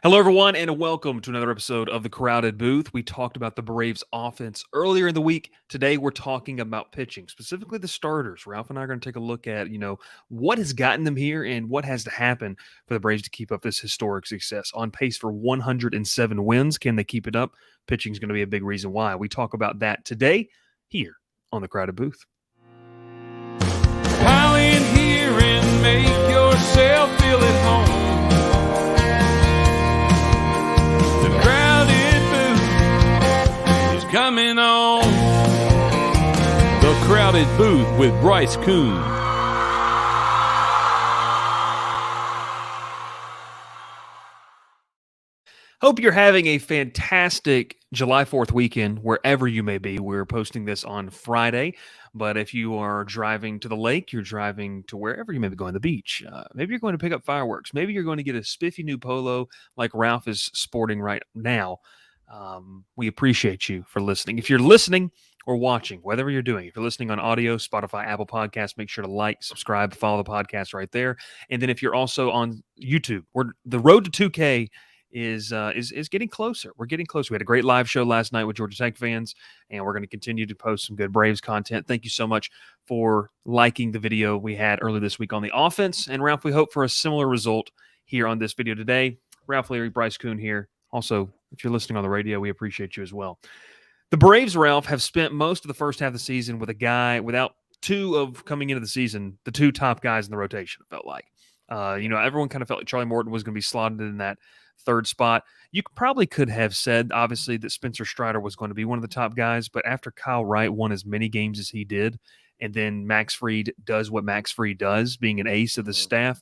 Hello, everyone, and welcome to another episode of The Crowded Booth. We talked about the Braves offense earlier in the week. Today, we're talking about pitching, specifically the starters. Ralph and I are going to take a look at, what has gotten them here and what has to happen for the Braves to keep up this historic success. On pace for 107 wins. Can they keep it up? Pitching is going to be a big reason why. We talk about that today here on The Crowded Booth. Pile in here and make yourself feel at home. Coming on The Crowded Booth with Bryce Koon. Hope you're having a fantastic July 4th weekend wherever you may be. We're posting this on Friday, but if you are driving to the lake, you're driving to wherever you may be going, the beach. Maybe you're going to pick up fireworks. Maybe you're going to get a spiffy new polo like Ralph is sporting right now. We appreciate you for listening. If you're listening or watching, whatever you're doing, if you're listening on audio, Spotify, Apple Podcasts, make sure to like, subscribe, follow the podcast right there. And then if you're also on YouTube, the road to 2K is getting closer. We're getting closer. We had a great live show last night with Georgia Tech fans, and we're going to continue to post some good Braves content. Thank you so much for liking the video we had earlier this week on the offense. And Ralph, we hope for a similar result here on this video today. Ralph, Leary, Bryce Koon here. Also, if you're listening on the radio, we appreciate you as well. The Braves, Ralph, have spent most of the first half of the season with a guy without two of coming into the season, the two top guys in the rotation, it felt like. Everyone kind of felt like Charlie Morton was going to be slotted in that third spot. You probably could have said, obviously, that Spencer Strider was going to be one of the top guys, but after Kyle Wright won as many games as he did, and then Max Fried does what Max Fried does, being an ace of the staff,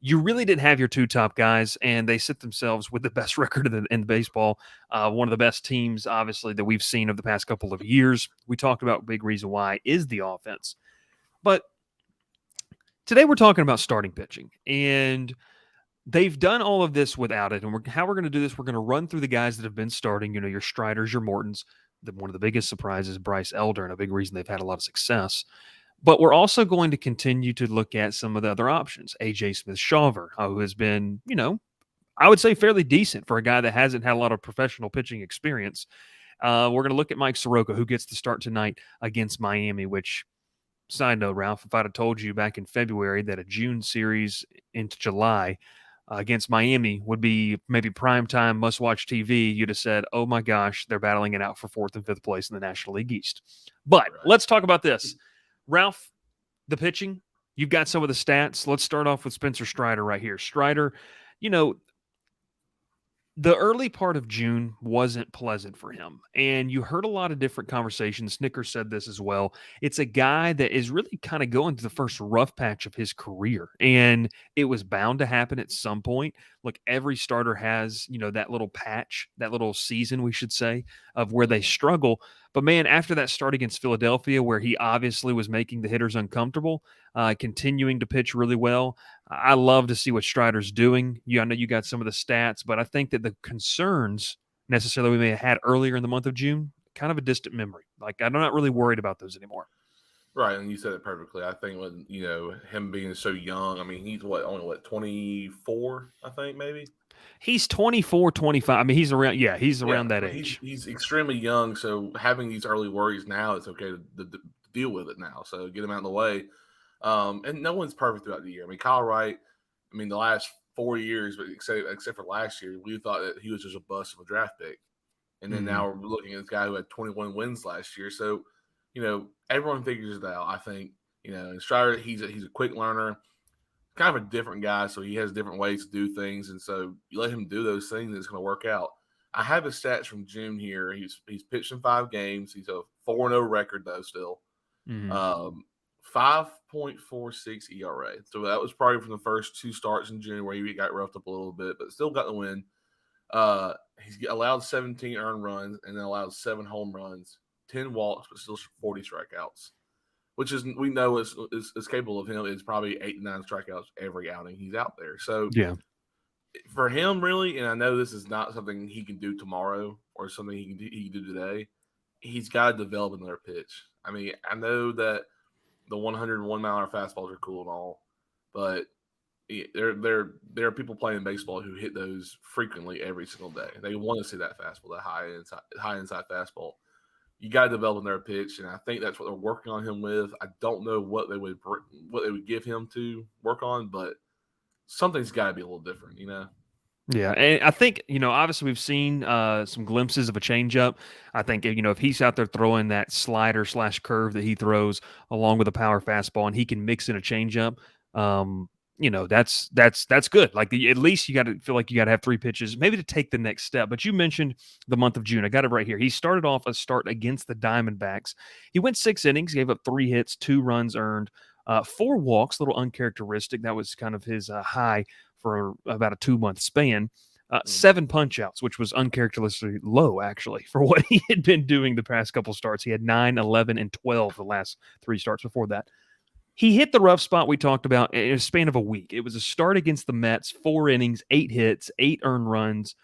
you really didn't have your two top guys, and they sit themselves with the best record in baseball. One of the best teams, obviously, that we've seen over the past couple of years. We talked about big reason why is the offense. But today we're talking about starting pitching, and they've done all of this without it. And how we're going to do this, we're going to run through the guys that have been starting, your Striders, your Mortons. One of the biggest surprises, Bryce Elder, and a big reason they've had a lot of success. But we're also going to continue to look at some of the other options. A.J. Smith-Shawver, who has been, I would say fairly decent for a guy that hasn't had a lot of professional pitching experience. We're going to look at Mike Soroka, who gets to start tonight against Miami, which, side note, Ralph, if I'd have told you back in February that a June series into July against Miami would be maybe primetime must-watch TV, you'd have said, oh my gosh, they're battling it out for 4th and 5th place in the National League East. But let's talk about this. Ralph, the pitching, you've got some of the stats. Let's start off with Spencer Strider right here. Strider, the early part of June wasn't pleasant for him, and you heard a lot of different conversations. Snicker said this as well. It's a guy that is really kind of going through the first rough patch of his career, and it was bound to happen at some point. Look, every starter has, that little patch, that little season, we should say, of where they struggle. But, man, after that start against Philadelphia, where he obviously was making the hitters uncomfortable, continuing to pitch really well, I love to see what Strider's doing. I know you got some of the stats, but I think that the concerns necessarily we may have had earlier in the month of June, kind of a distant memory. Like, I'm not really worried about those anymore. Right, and you said it perfectly. I think when him being so young, I mean, he's only 24, I think maybe. He's 24, 25. I mean, he's around. Yeah, he's around that age. He's extremely young, so having these early worries now, it's okay to deal with it now. So get him out of the way. And no one's perfect throughout the year. I mean, Kyle Wright. I mean, the last 4 years, but except for last year, we thought that he was just a bust of a draft pick. And then now we're looking at this guy who had 21 wins last year. So, everyone figures it out. I think, and Strider, he's a quick learner, kind of a different guy, so he has different ways to do things. And so you let him do those things, it's going to work out. I have the stats from June here. He's pitched in 5 games. He's a 4-0 record, though, still. 5.46 ERA. So that was probably from the first 2 starts in June where he got roughed up a little bit, but still got the win. He's allowed 17 earned runs and then allowed 7 home runs, 10 walks, but still 40 strikeouts, which is we know is capable of him. Is probably 8 to 9 strikeouts every outing he's out there. So yeah, for him really, and I know this is not something he can do tomorrow or something he can do today. He's got to develop another pitch. I mean, I know that the 101 mile an hour fastballs are cool and all, but there are people playing baseball who hit those frequently every single day. They want to see that fastball, that high inside fastball. You got to develop in their pitch, and I think that's what they're working on him with. I don't know what they would give him to work on, but something's got to be a little different, you know. Yeah, and I think obviously we've seen some glimpses of a changeup. I think if he's out there throwing that slider slash curve that he throws along with a power fastball, and he can mix in a changeup, that's good. Like at least you got to feel like you got to have three pitches, maybe to take the next step. But you mentioned the month of June. I got it right here. He started off a start against the Diamondbacks. He went 6 innings, gave up 3 hits, 2 runs earned, 4 walks. A little uncharacteristic. That was kind of his high for about a 2-month span. 7 punch outs, which was uncharacteristically low, actually, for what he had been doing the past couple starts. He had 9, 11, and 12 the last 3 starts before that. He hit the rough spot we talked about in a span of a week. It was a start against the Mets, 4 innings, 8 hits, 8 earned runs,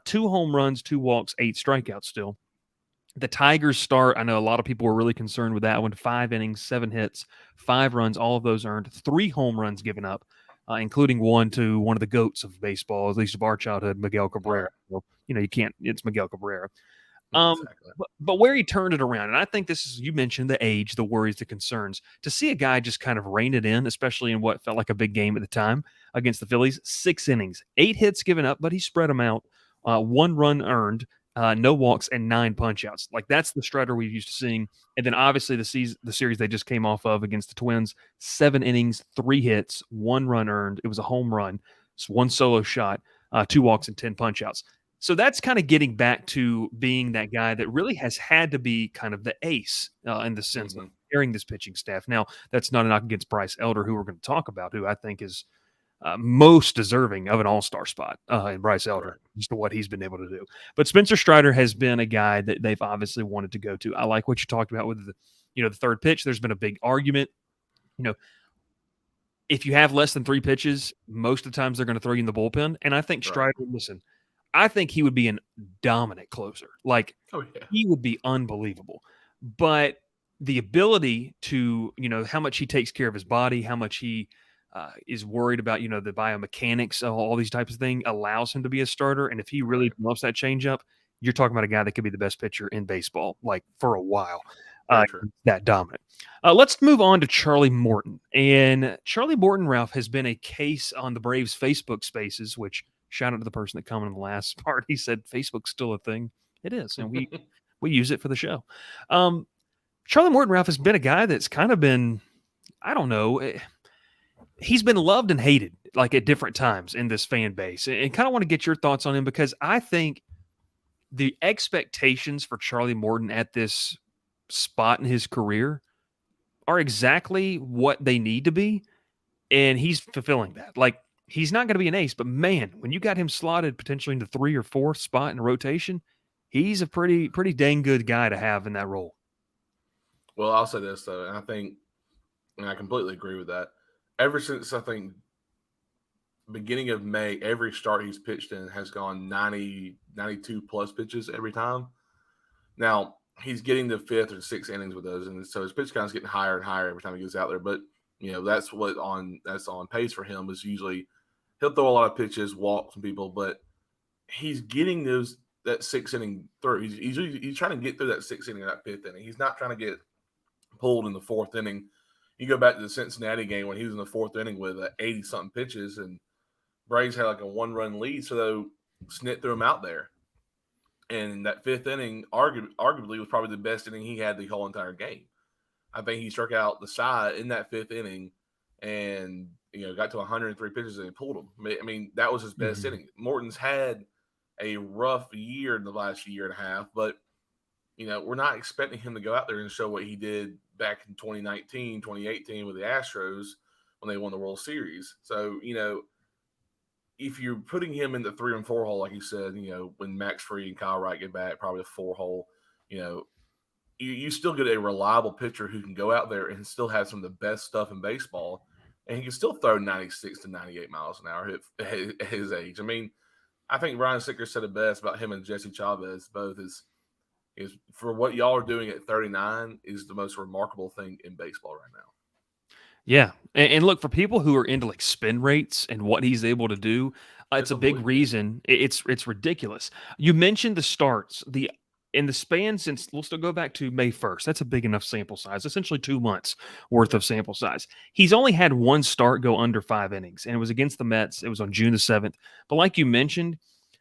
2 home runs, 2 walks, 8 strikeouts still. The Tigers start, I know a lot of people were really concerned with that one. 5 innings, 7 hits, 5 runs, all of those earned, 3 home runs given up, including one to one of the GOATs of baseball, at least of our childhood, Miguel Cabrera. Right. Well, you can't, it's Miguel Cabrera. Exactly. But where he turned it around, and I think this is, you mentioned the age, the worries, the concerns. To see a guy just kind of rein it in, especially in what felt like a big game at the time against the Phillies, 6 innings, 8 hits given up, but he spread them out, 1 run earned, no walks, and 9 punch-outs. Like, that's the Strider we're used to seeing. And then, obviously, the series they just came off of against the Twins, 7 innings, 3 hits, 1 run earned. It was a home run. It's 1 solo shot, 2 walks, and 10 punch-outs. So that's kind of getting back to being that guy that really has had to be kind of the ace in the sense of carrying this pitching staff. Now, that's not a knock against Bryce Elder, who we're going to talk about, who I think is most deserving of an all-star spot in Bryce Elder, Right. just to what he's been able to do. But Spencer Strider has been a guy that they've obviously wanted to go to. I like what you talked about with the third pitch. There's been a big argument. If you have less than 3 pitches, most of the times they're going to throw you in the bullpen. And I think Strider, listen, I think he would be a dominant closer. Like, he would be unbelievable. But the ability to, how much he takes care of his body, how much he is worried about, the biomechanics of all these types of things allows him to be a starter. And if he really develops that changeup, you're talking about a guy that could be the best pitcher in baseball, like, for a while. That dominant. Let's move on to Charlie Morton. And Charlie Morton, Ralph, has been a case on the Braves Facebook Spaces, which shout out to the person that commented on the last part. He said Facebook's still a thing. It is, and we use it for the show. Charlie Morton, Ralph, has been a guy that's kind of been, I don't know, he's been loved and hated, like, at different times in this fan base. And kind of want to get your thoughts on him, because I think the expectations for Charlie Morton at this spot in his career are exactly what they need to be, and he's fulfilling that. Like, he's not going to be an ace, but man, when you got him slotted potentially into 3 or 4th spot in a rotation, he's a pretty dang good guy to have in that role. Well, I'll say this though, and I completely agree with that. Ever since, I think, beginning of May, every start he's pitched in has gone 90, 92 plus pitches every time. Now, he's getting the 5th or 6th innings with those, and so his pitch count is getting higher and higher every time he goes out there. But that's on pace for him. Is usually he'll throw a lot of pitches, walk some people, but he's getting that 6th inning through. He's trying to get through that 6th inning, that 5th inning. He's not trying to get pulled in the 4th inning. You go back to the Cincinnati game when he was in the 4th inning with 80 something pitches, and Braves had like a 1-run lead, so Snit threw him out there. And that 5th inning, arguably, was probably the best inning he had the whole entire game. I think he struck out the side in that 5th inning, and got to 103 pitches and he pulled him. I mean, that was his best inning. Morton's had a rough year in the last year and a half, but we're not expecting him to go out there and show what he did back in 2019, 2018 with the Astros when they won the World Series. So if you're putting him in the 3 and 4 hole, like you said, when Max Fried and Kyle Wright get back, probably the 4 hole, you still get a reliable pitcher who can go out there and still have some of the best stuff in baseball, and he can still throw 96 to 98 miles an hour at his age. I mean, I think Ryan Sicker said it best about him and Jesse Chavez both is for what y'all are doing at 39 is the most remarkable thing in baseball right now. Yeah, and look for people who are into like spin rates and what he's able to do. It's It's a big unbelievable. reason. It's ridiculous. You mentioned the starts. The in the span since we'll still go back to May 1st. That's a big enough sample size. Essentially 2 months worth Yeah. of sample size. He's only had one start go under 5 innings, and it was against the Mets. It was on June 7th. But like you mentioned,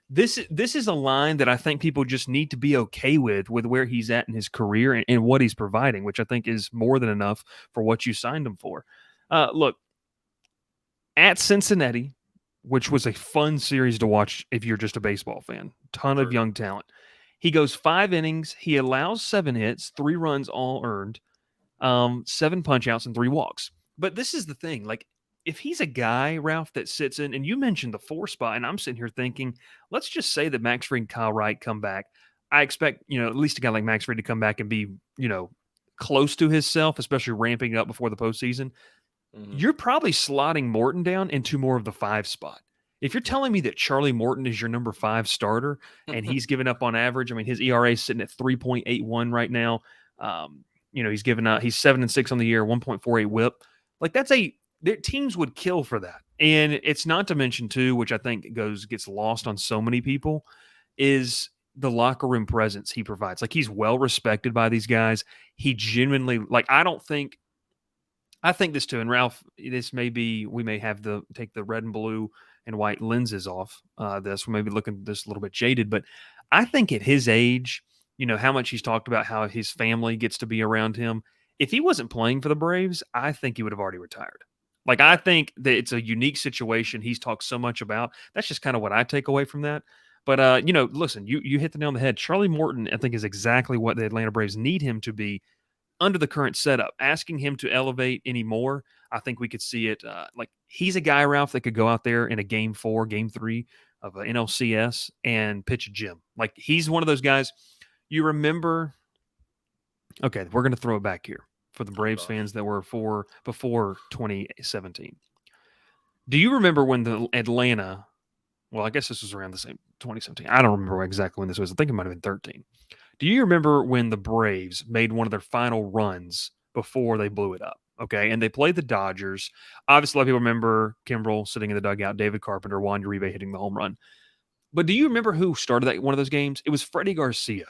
this is a line that I think people just need to be okay with where he's at in his career and what he's providing, which I think is more than enough for what you signed him for. Look, at Cincinnati, which was a fun series to watch if you're just a baseball fan, ton of True. young talent. He goes 5 innings. He allows 7 hits, 3 runs all earned, 7 punch outs, and 3 walks. But this is the thing, like if he's a guy, Ralph, that sits in, and you mentioned the 4 spot, and I'm sitting here thinking, let's just say that Max Fried and Kyle Wright come back. I expect, at least a guy like Max Fried to come back and be, close to himself, especially ramping up before the postseason. Hmm. You're probably slotting Morton down into more of the 5 spot. If you're Yeah. telling me that Charlie Morton is your number 5 starter and he's given up on average, I mean, his ERA is sitting at 3.81 right now. He's given up, he's 7-6 on the year, 1.48 whip. Like their teams would kill for that. And it's not to mention, too, which I think gets lost on so many people, is the locker room presence he provides. Like he's well respected by these guys. He genuinely, like, I think this too, and Ralph, this may be we may have to take the red and blue and white lenses off this. We may be looking at this a little bit jaded, but I think at his age, how much he's talked about how his family gets to be around him. If he wasn't playing for the Braves, I think he would have already retired. Like I Right. think that it's a unique situation he's talked so much about. That's just kind of what I take away from that. But listen, you hit the nail on the head. Charlie Morton, I think, is exactly what the Atlanta Braves need him to be under the current setup. Asking him to elevate anymore, I think we could see it. Like he's a guy, Ralph, that could go out there in a game 4, game 3 of an NLCS and pitch a gem. Like he's one of those guys. You remember? Okay, we're going to throw it back here for the Oh Braves gosh. fans that were before 2017. Do you remember when the Atlanta? Well, I guess this was around the same 2017. I don't remember exactly when this was. I think it might have been 13. Do you remember when the Braves made one of their final runs before they blew it up? Okay, and they played the Dodgers. Obviously, a lot of people remember Kimbrel sitting in the dugout, David Carpenter, Juan Uribe hitting the home run. But do you remember who started that one of those games? It was Freddie Garcia.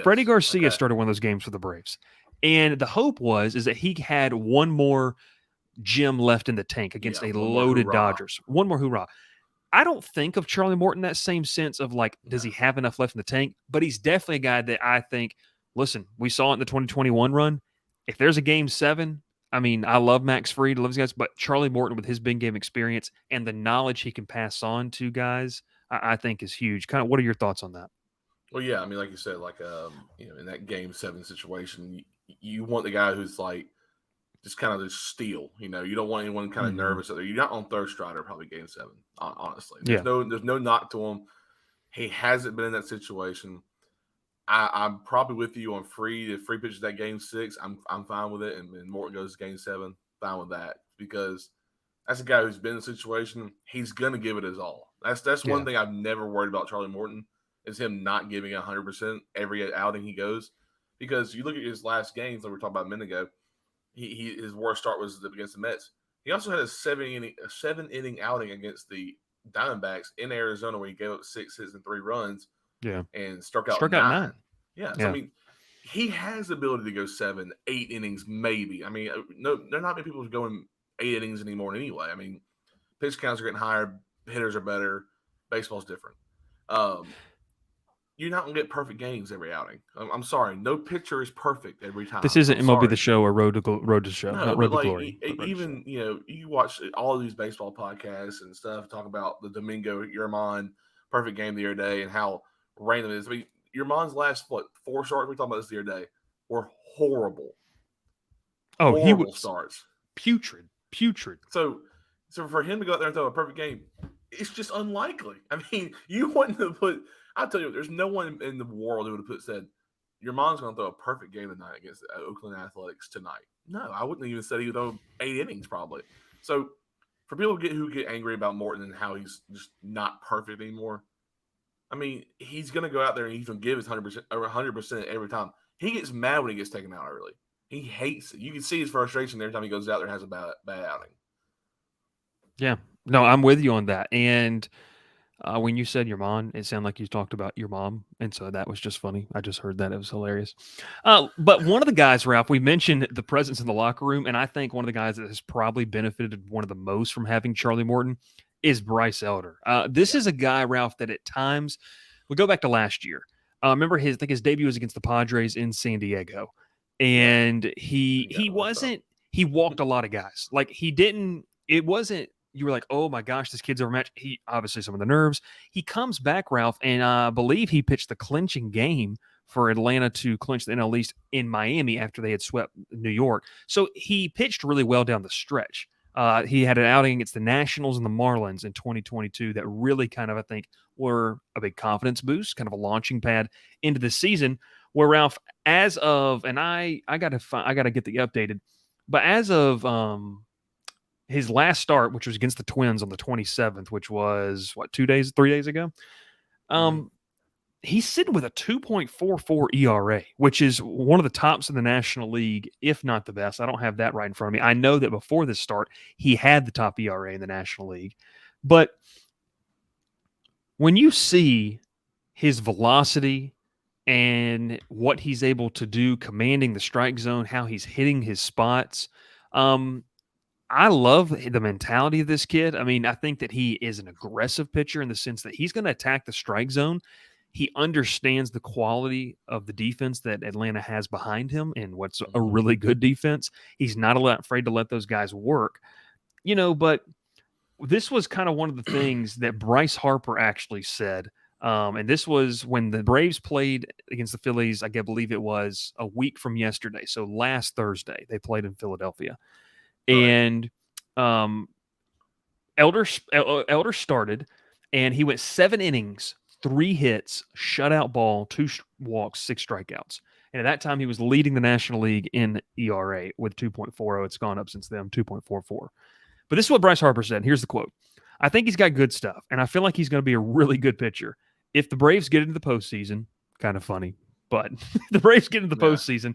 Freddie Yes. Garcia Okay. started one of those games for the Braves, and the hope is that he had one more gem left in the tank against Yeah. a One more loaded hoorah. Dodgers. One more hoorah. I don't think of Charlie Morton that same sense of like, does No. he have enough left in the tank? But he's definitely a guy that I think, listen, we saw it in the 2021 run. If there's a game 7, I mean, I love Max Fried, loves guys, but Charlie Morton with his big game experience and the knowledge he can pass on to guys, I think is huge. Kind of, what are your thoughts on that? Well, yeah. I mean, like you said, like in that game 7 situation, you want the guy who's like just kind of just steal. You don't want anyone kind of Hmm. nervous. You're not on third strider probably game 7. Honestly, there's Yeah. no knock to him. He hasn't been in that situation. I'm probably with you on Free. If Free pitches that game 6, I'm fine with it. And Morton goes game 7, fine with that because that's a guy who's been in a situation. He's gonna give it his all. That's one Yeah. thing I've never worried about Charlie Morton is him not giving 100% every outing he goes. Because you look at his last games, like we were talking about a minute ago, his worst start was against the Mets. He also had a 7 inning outing against the Diamondbacks in Arizona where he gave up 6 hits and 3 runs Yeah. and struck out Struck out 9. 9. Yeah, so I Yeah. mean, he has the ability to go 7, 8 innings, maybe. I mean, no, there are not many people who's going 8 innings anymore anyway. I mean, pitch counts are getting higher, hitters are better, baseball's different. Um, you're not gonna get perfect games every outing. I'm sorry, no pitcher is perfect every This time. isn't I'm MLB the sorry. show or Road to Show, No, not but Road to like Glory, but Road to Show. even you watch all of these baseball podcasts and stuff talk about the Domingo Yermon perfect game the other day and how random it is. I mean, Yermon's last 4 starts we talked about this the other day were horrible, Oh, he horrible was starts. putrid, putrid. So for him to go out there and throw a perfect game, it's just unlikely. I mean, you wouldn't have put. I'll tell you, there's no one in the world who would have said your mom's going to throw a perfect game tonight against Oakland Athletics tonight. No, I wouldn't even say he would throw 8 innings probably. So for people who get angry about Morton and how he's just not perfect anymore, I mean, he's going to go out there and he's going to give his 100% every time. He gets mad when he gets taken out early. He hates it. You can see his frustration every time he goes out there and has a bad outing. Yeah. No, I'm with you on that. And when you said your mom, it sounded like you talked about your mom, and so that was just funny. I just heard that; it was hilarious. But one of the guys, Ralph, we mentioned the presence in the locker room, and I think one of the guys that has probably benefited one of the most from having Charlie Morton is Bryce Elder. This Yeah. is a guy, Ralph, that at times we go back to last year. Remember I think his debut was against the Padres in San Diego, Yeah. and he He got he messed up. wasn't he walked a lot of guys. Like he didn't. It wasn't you were like, oh my gosh, this kid's overmatched. He obviously some of the nerves. He comes back, Ralph, and I believe he pitched the clinching game for Atlanta to clinch the NL East in Miami after they had swept New York. So he pitched really well down the stretch. He had an outing against the Nationals and the Marlins in 2022 that really kind of, I think, were a big confidence boost, kind of a launching pad into the season. Where Ralph, as of, and I gotta get the updated, but as of his last start, which was against the Twins on the 27th, which was what 3 days ago. Mm-hmm. Um, he's sitting with a 2.44 ERA, which is one of the tops in the National League, if not the best. I don't have that right in front of me. I know that before this start, he had the top ERA in the National League. But when you see his velocity and what he's able to do, commanding the strike zone, how he's hitting his spots, I love the mentality of this kid. I mean, I think that he is an aggressive pitcher in the sense that he's going to attack the strike zone. He understands the quality of the defense that Atlanta has behind him and what's a Mm-hmm. really good defense. He's not afraid to let those guys work, but this was kind of one of the things that Bryce Harper actually said. And this was when the Braves played against the Phillies. I believe it was a week from yesterday. So last Thursday, they played in Philadelphia. Right. And um, Elder started, and he went 7 innings, 3 hits, shutout ball, walks, 6 strikeouts. And at that time, he was leading the National League in ERA with 2.40. It's gone up since then, 2.44. But this is what Bryce Harper said. Here's the quote. I think he's got good stuff, and I feel like he's going to be a really good pitcher. If the Braves get into the postseason, kind of funny, but the Braves get into the Yeah. postseason,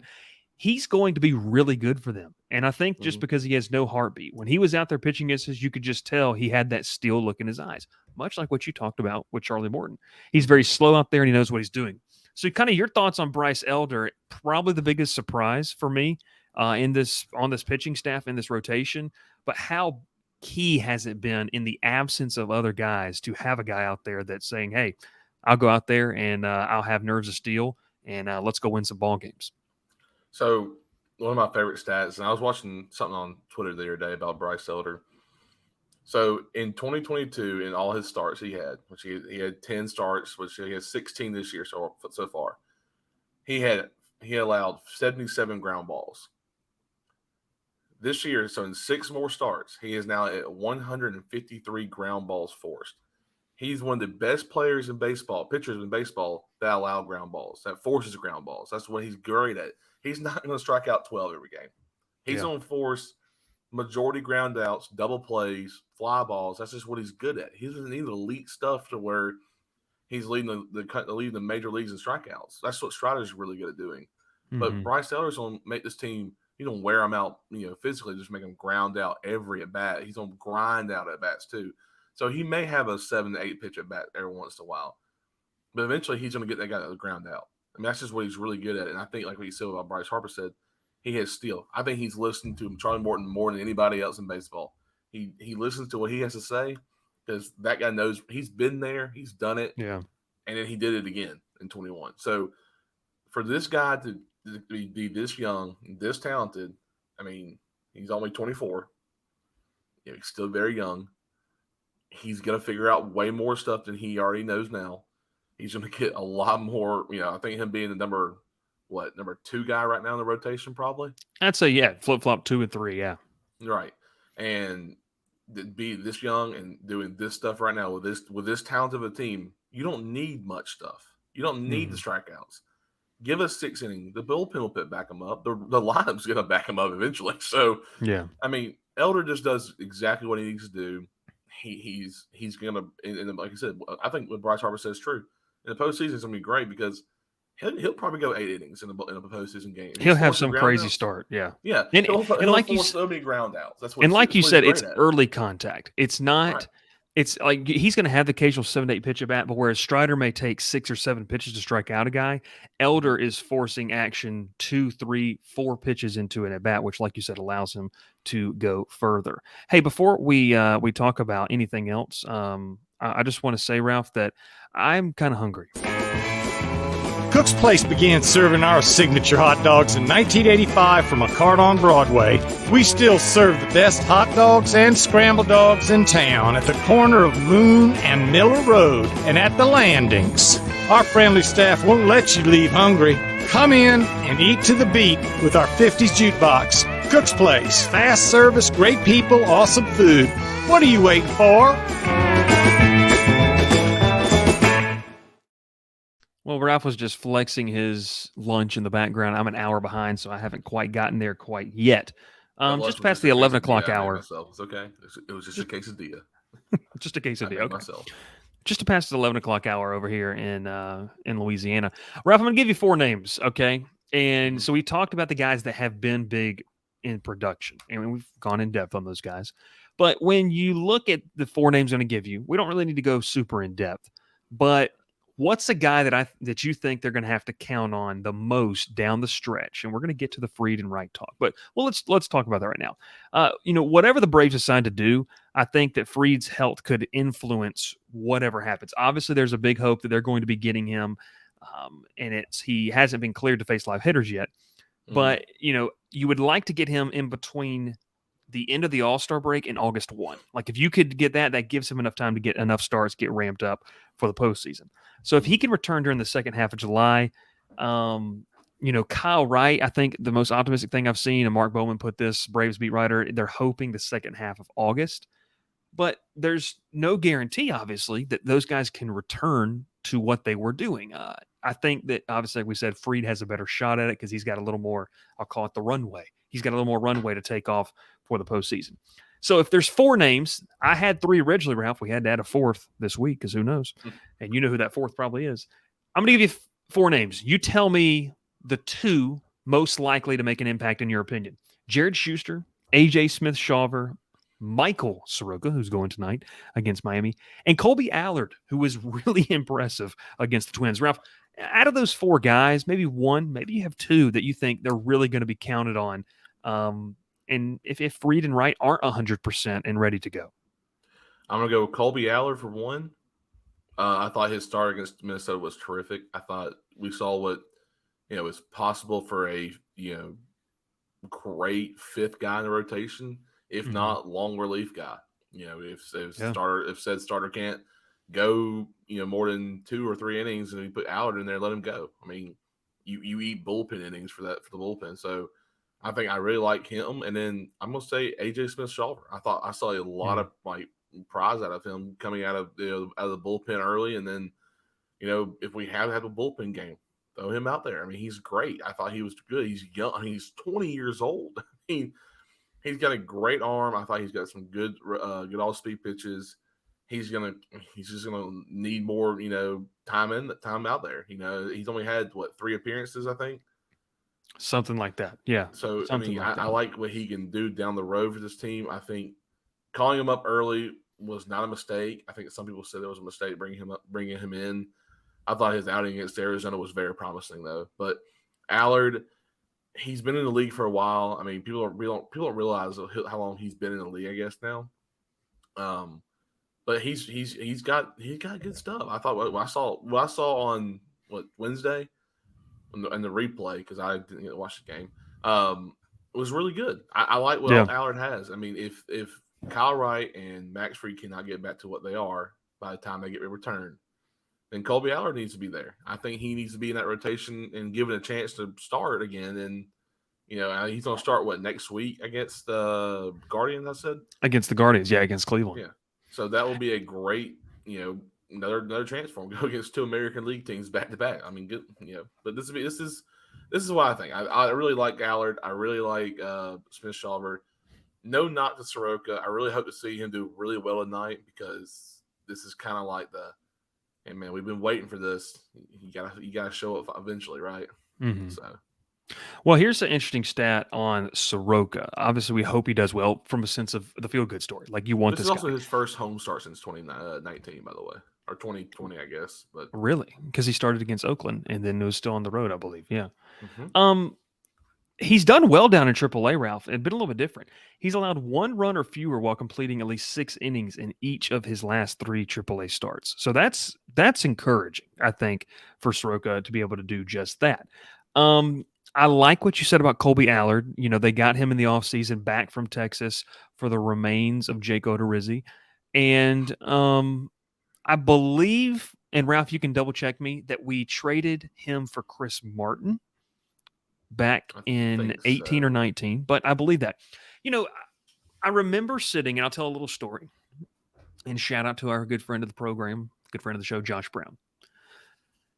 he's going to be really good for them. And I think just Mm-hmm. because he has no heartbeat, when he was out there pitching against us, you could just tell he had that steel look in his eyes, much like what you talked about with Charlie Morton. He's Mm-hmm. very slow out there and he knows what he's doing. So, kind of your thoughts on Bryce Elder? Probably the biggest surprise for me in this on this pitching staff in this rotation, but how key has it been in the absence of other guys to have a guy out there that's saying, "Hey, I'll go out there and I'll have nerves of steel and let's go win some ball games." So one of my favorite stats, and I was watching something on Twitter the other day about Bryce Elder. So in 2022, in all his starts he had, which he had 10 starts, which he has 16 this year so far. He allowed 77 ground balls. This year, so in 6 more starts, he is now at 153 ground balls forced. He's one of the best players in baseball, pitchers in baseball that allow ground balls, that forces ground balls. That's what he's great at. He's not going to strike out 12 every game. He's Yeah. going to force majority ground outs, double plays, fly balls. That's just what he's good at. He doesn't need elite stuff to where he's leading the major leagues in strikeouts. That's what Strider's really good at doing. But Mm-hmm. Bryce Elder's going to make this team. He's going to wear them out, physically, just make them ground out every at bat. He's going to grind out at bats too. So he may have a 7 to 8 pitch at bat every once in a while, but eventually he's going to get that guy to ground out. I mean, that's just what he's really good at. And I think, like what you said about Bryce Harper said, he has steel. I think he's listened to Charlie Morton more than anybody else in baseball. He listens to what he has to say because that guy knows he's been there, he's done it, Yeah. and then he did it again in 21. So for this guy to be this young, this talented, I mean, he's only 24. He's still very young. He's going to figure out way more stuff than he already knows now. He's going to get a lot more. I think him being the number 2 guy right now in the rotation, probably. I'd say, yeah, flip flop 2 and 3. Yeah. Right. And to be this young and doing this stuff right now with this talent of a team, you don't need much stuff. You don't need the strikeouts. Give us 6 innings. The bullpen will back him up. The lineup's going to back him up eventually. So, Yeah. I mean, Elder just does exactly what he needs to do. He's going to, and like I said, I think what Bryce Harper says is true. In the postseason, it's going to be great because he'll probably go 8 innings in a postseason game. He'll He's have forcing some ground crazy outs. start. Yeah. Yeah, And he'll like you force so many ground outs. That's and like you what he's said, it's great at. early contact. It's not. Right. It's like he's going to have the occasional 7 to 8 pitch at bat, but whereas Strider may take 6 or 7 pitches to strike out a guy, Elder is forcing action 2, 3, 4 pitches into an at bat, which, like you said, allows him to go further. Hey, before we talk about anything else, I just want to say, Ralph, that I'm kind of hungry. Cook's Place began serving our signature hot dogs in 1985 from a cart on Broadway. We still serve the best hot dogs and scrambled dogs in town at the corner of Moon and Miller Road and at the landings. Our friendly staff won't let you leave hungry. Come in and eat to the beat with our 50s jukebox. Cook's Place, fast service, great people, awesome food. What are you waiting for? Well, Ralph was just flexing his lunch in the background. I'm an hour behind, so I haven't quite gotten there quite yet. Just past the 11 o'clock hour. Myself. It's okay. It was just a quesadilla. Just a quesadilla. Okay. Myself. Just past the 11 o'clock hour over here in Louisiana. Ralph, I'm going to give you 4 names, okay? And so we talked about the guys that have been big in production. And we've gone in depth on those guys. But when you look at the 4 names I'm going to give you, we don't really need to go super in depth. But what's a guy that you think they're going to have to count on the most down the stretch? And we're going to get to the Fried and Wright talk, but let's talk about that right now. Whatever the Braves decide to do, I think that Fried's health could influence whatever happens. Obviously, there's a big hope that they're going to be getting him, and he hasn't been cleared to face live hitters yet. But you would like to get him in between the end of the All-Star break and August 1. Like if you could get that gives him enough time to get enough starts, get ramped up for the postseason. So if he can return during the second half of July, Kyle Wright, I think the most optimistic thing I've seen, and Mark Bowman put this, Braves beat writer, they're hoping the second half of August. But there's no guarantee, obviously, that those guys can return to what they were doing. I think that, obviously, like we said, Fried has a better shot at it because he's got a little more, I'll call it the runway. He's got a little more runway to take off for the postseason. So if there's 4 names, I had 3 originally, Ralph. We had to add a 4th this week because who knows? And you know who that 4th probably is. I'm going to give you 4 names. You tell me the 2 most likely to make an impact in your opinion. Jared Schuster, A.J. Smith-Shawver, Michael Soroka, who's going tonight against Miami, and Colby Allard, who was really impressive against the Twins. Ralph, out of those 4 guys, maybe 1, maybe you have 2 that you think they're really going to be counted on. And if Fried and Wright aren't 100% and ready to go. I'm going to go with Colby Allard for 1. I thought his start against Minnesota was terrific. I thought we saw what is possible for a great 5th guy in the rotation, if not long relief guy. If said starter can't go more than 2 or 3 innings, and you put Allard in there, let him go. I mean, you eat bullpen innings for the bullpen. So I think I really like him. And then I'm gonna say AJ Smith-Shawver. I thought I saw a lot of prize out of him coming out of the bullpen early, and then if we have a bullpen game, throw him out there. I mean, he's great. I thought he was good. He's young. He's 20 years old. I mean, he's got a great arm. I thought he's got some good all-speed pitches. He's just gonna need more time out there. He's only had 3 appearances, I think. Something like that. Yeah. So, I like what he can do down the road for this team. I think calling him up early was not a mistake. I think some people said it was a mistake bringing him in. I thought his outing against Arizona was very promising, though. But Allard, he's been in the league for a while. I mean, people don't realize how long he's been in the league, I guess, now. But he's got good stuff. I thought what I saw on Wednesday in the replay, because I didn't watch the game, was really good. I like what Allard has. I mean, if Kyle Wright and Max Fried cannot get back to what they are by the time they get returned, then Colby Allard needs to be there. I think he needs to be in that rotation and given a chance to start again. And he's going to start next week against the Guardians. I said against the Guardians, against Cleveland. Yeah, so that will be a great another chance for him to go against 2 American League teams back to back. I mean, good, but this is what I think. I really like Allard. I really like Smith-Shawver. No, not to Soroka. I really hope to see him do really well tonight, because this is kind of like hey man, we've been waiting for this. You gotta show up eventually, right? Mm-hmm. So Well, here's an interesting stat on Soroka. Obviously, we hope he does well from a sense of the feel-good story. Like, you want this this is guy. also his first home start since 2019, by the way, or 2020, I guess. But Really? Because he started against Oakland and then was still on the road, I believe. Yeah. mm-hmm. He's done well down in AAA, Ralph. It's been a little bit different. He's allowed 1 run or fewer while completing at least 6 innings in each of his last 3 AAA starts. So that's encouraging, I think, for Soroka to be able to do just that. I like what you said about Colby Allard. You know, they got him in the offseason back from Texas for the remains of Jake Odorizzi. And I believe, and Ralph, you can double check me, that we traded him for Chris Martin back in 18 or 19, but I believe that. You know, I remember sitting, and I'll tell a little story, and shout out to our good friend of the program, good friend of the show, Josh Brown.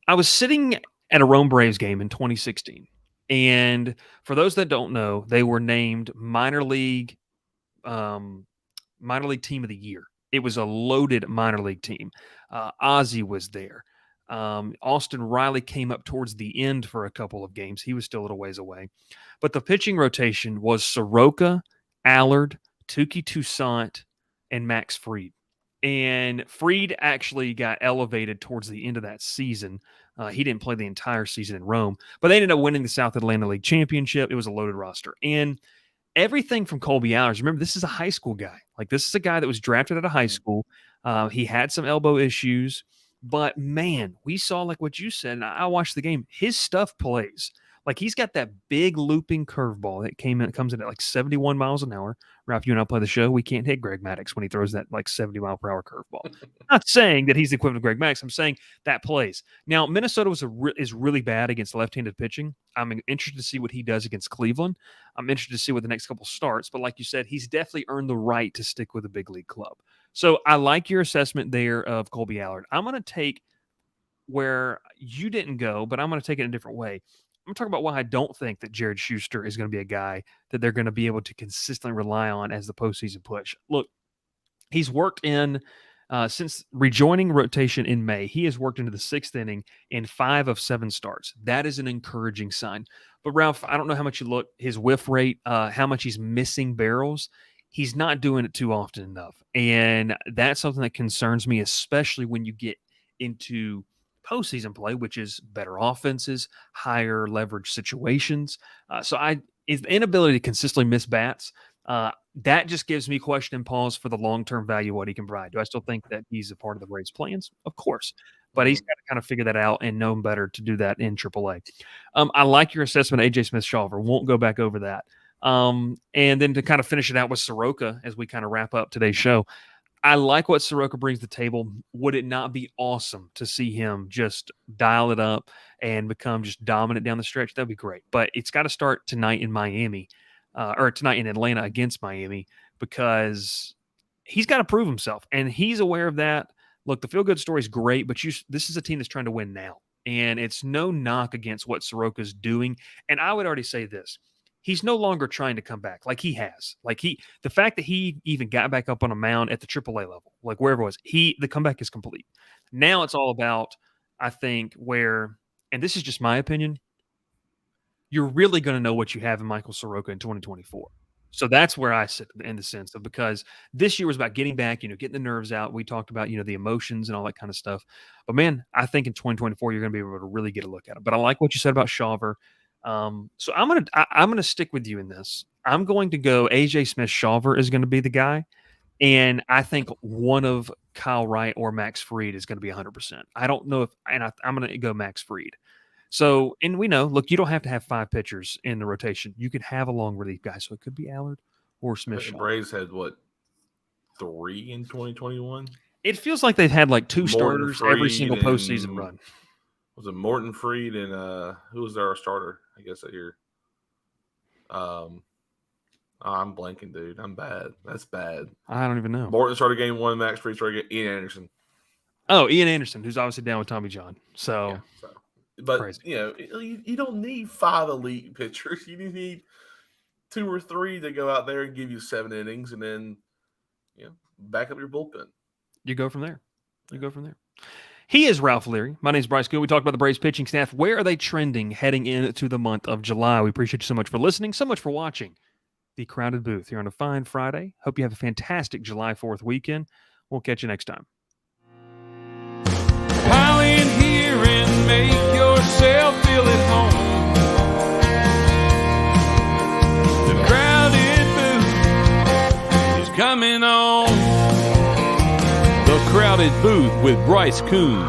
I was sitting at a Rome Braves game in 2016, and for those that don't know, they were named minor league team of the year. It was a loaded minor league team. Ozzie was there. Austin Riley came up towards the end for a couple of games. He was still a little ways away. But the pitching rotation was Soroka, Allard, Tukey Toussaint, and Max Fried. And Fried actually got elevated towards the end of that season. He didn't play the entire season in Rome, but they ended up winning the South Atlanta League Championship. It was a loaded roster. And everything from Colby Allard, remember, this is a high school guy. Like, this is a guy that was drafted out of high school. He had some elbow issues, but man, we saw, like what you said, and I watched the game. His stuff plays. Like, he's got that big looping curveball that comes in at like 71 miles an hour. Ralph, you and I play the show. We can't hit Greg Maddux when he throws that like 70 mile per hour curveball. I'm not saying that he's the equivalent of Greg Maddux. I'm saying that plays. Now, Minnesota is really bad against left-handed pitching. I'm interested to see what he does against Cleveland. I'm interested to see what the next couple starts. But like you said, he's definitely earned the right to stick with a big league club. So I like your assessment there of Colby Allard. I'm going to take where you didn't go, but I'm going to take it in a different way. I'm going to talk about why I don't think that Jared Schuster is going to be a guy that they're going to be able to consistently rely on as the postseason push. Look, he's worked in since rejoining rotation in May. He has worked into the 6th inning in 5 of 7 starts. That is an encouraging sign. But Ralph, I don't know how much you look his whiff rate, how much he's missing barrels. He's not doing it too often enough, and that's something that concerns me, especially when you get into postseason play, which is better offenses, higher leverage situations. Is the inability to consistently miss bats. That just gives me question and pause for the long-term value of what he can provide. Do I still think that he's a part of the Braves' plans? Of course. But he's got to kind of figure that out and know better to do that in AAA. I like your assessment of A.J. Smith-Shawver. Won't go back over that. And then to kind of finish it out with Soroka as we kind of wrap up today's show, I like what Soroka brings to the table. Would it not be awesome to see him just dial it up and become just dominant down the stretch? That'd be great. But it's got to start tonight in Miami. Or tonight in Atlanta against Miami, because he's got to prove himself, and he's aware of that. Look, the feel-good story is great, but this is a team that's trying to win now, and it's no knock against what Soroka's doing. And I would already say this. He's no longer trying to come back like he has. The fact that he even got back up on a mound at the AAA level, like wherever it was, the comeback is complete. Now it's all about, I think, and this is just my opinion, you're really going to know what you have in Michael Soroka in 2024. So that's where I sit in the sense of, because this year was about getting back, getting the nerves out. We talked about, the emotions and all that kind of stuff. But man, I think in 2024, you're going to be able to really get a look at it. But I like what you said about Shawver. So I'm going to stick with you in this. I'm going to go AJ Smith-Shawver is going to be the guy. And I think one of Kyle Wright or Max Fried is going to be 100%. I don't know I'm going to go Max Fried. So, and we know, look, you don't have to have 5 pitchers in the rotation. You could have a long relief guy. So it could be Allard or Smith. Braves had 3 in 2021? It feels like they've had like 2 Morton starters Fried every single postseason run. Was it Morton Fried and who was our starter? I guess that year. I'm blanking, dude. I'm bad. That's bad. I don't even know. Morton started game 1. Max Fried started Ian Anderson. Oh, Ian Anderson, who's obviously down with Tommy John. So but crazy. You don't need 5 elite pitchers. You need 2 or 3 to go out there and give you 7 innings, and then back up your bullpen. You go from there. He is Ralph Leary. My name is Bryce Koon. We talked about the Braves pitching staff. Where are they trending heading into the month of July? We appreciate you so much for listening, so much for watching the Crowded Booth here on a fine Friday. Hope you have a fantastic July 4th weekend. We'll catch you next time. Pile in here and make yourself feel at home. The Crowded Booth is coming on. The Crowded Booth with Bryce Koon.